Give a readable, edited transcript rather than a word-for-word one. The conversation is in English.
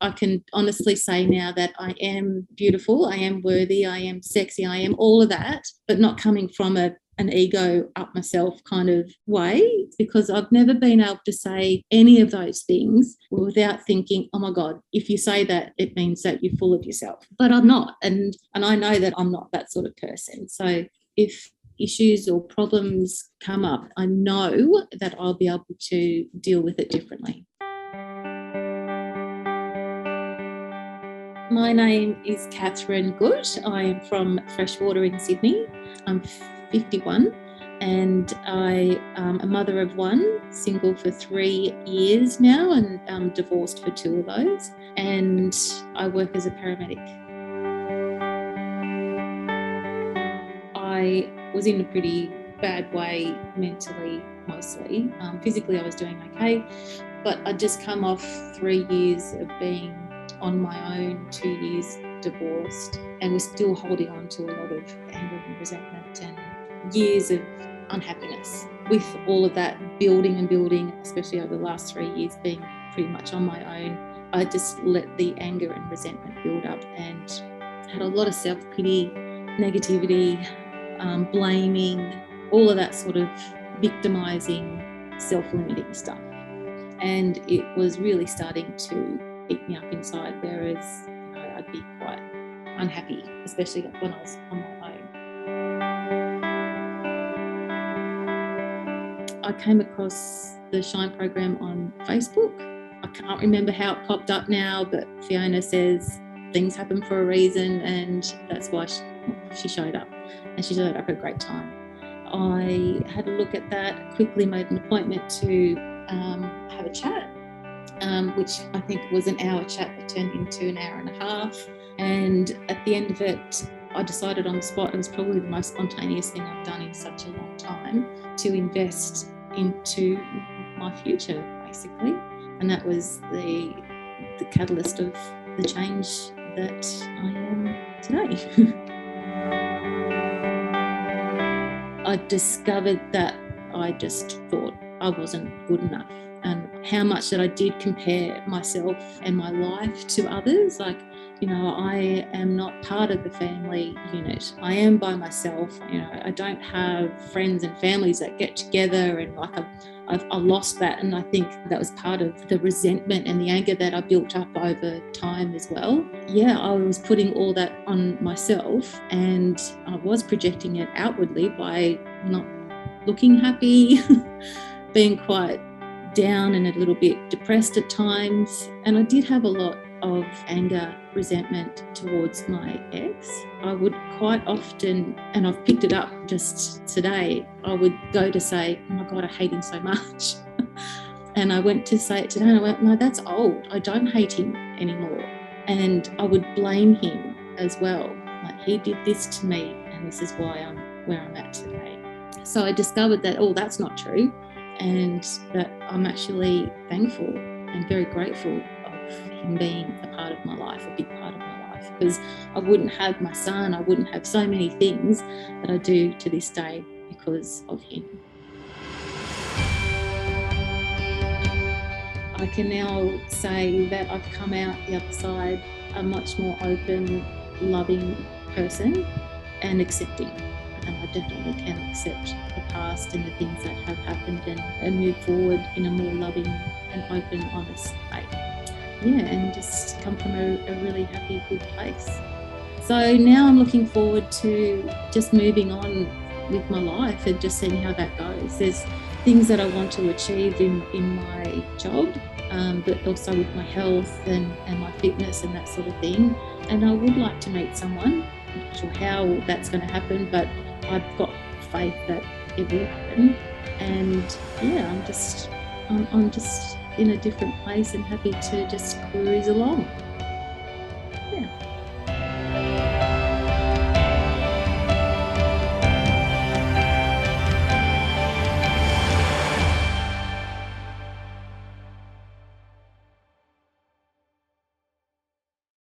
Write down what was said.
I can honestly say now that I am beautiful, I am worthy, I am sexy, I am all of that, but not coming from an ego up myself kind of way, because I've never been able to say any of those things without thinking, oh my God, if you say that, it means that you're full of yourself. But I'm not. And I know that I'm not that sort of person. So if issues or problems come up, I know that I'll be able to deal with it differently. My name is Cathryn Goode. I am from Freshwater in Sydney. I'm 51 and I am a mother of one, single for 3 years now and divorced for 2 of those. And I work as a paramedic. I was in a pretty bad way mentally, mostly. Physically, I was doing okay, but I'd just come off 3 years of being on my own, 2 years divorced, and was still holding on to a lot of anger and resentment and years of unhappiness. With all of that building and building, especially over the last 3 years being pretty much on my own, I just let the anger and resentment build up and had a lot of self-pity, negativity, blaming, all of that sort of victimising, self-limiting stuff. And it was really starting to eat me up inside, whereas I'd be quite unhappy, especially when I was on my own. I came across the Shine program on Facebook. I can't remember how it popped up now, but Fiona says things happen for a reason, and that's why she showed up, and she showed up at a great time. I had a look at that, quickly made an appointment to have a chat, which I think was an hour chat that turned into an hour and a half. And at the end of it, I decided on the spot, it was probably the most spontaneous thing I've done in such a long time, to invest into my future, basically. And that was the catalyst of the change that I am today. I discovered that I just thought I wasn't good enough, and how much that I did compare myself and my life to others. Like, you know, I am not part of the family unit. I am by myself. You know, I don't have friends and families that get together, and like I lost that. And I think that was part of the resentment and the anger that I built up over time as well. Yeah, I was putting all that on myself, and I was projecting it outwardly by not looking happy, being quite down and a little bit depressed at times. And I did have a lot of anger, resentment towards my ex. I would quite often, and I've picked it up just today, I would go to say, oh my God, I hate him so much. And I went to say it today and I went, no, that's old. I don't hate him anymore. And I would blame him as well. Like, he did this to me and this is why I'm where I'm at today. So I discovered that, oh, that's not true. And that I'm actually thankful and very grateful of him being a part of my life, a big part of my life, because I wouldn't have my son, I wouldn't have so many things that I do to this day because of him. I can now say that I've come out the other side a much more open, loving person and accepting. And I definitely can accept the past and the things that have happened and move forward in a more loving and open, honest way. Yeah, and just come from a really happy, good place. So now I'm looking forward to just moving on with my life and just seeing how that goes. There's things that I want to achieve in my job, but also with my health and my fitness and that sort of thing. And I would like to meet someone. I'm not sure how that's going to happen, but I've got faith that it will happen. And yeah, I'm just in a different place and happy to just cruise along.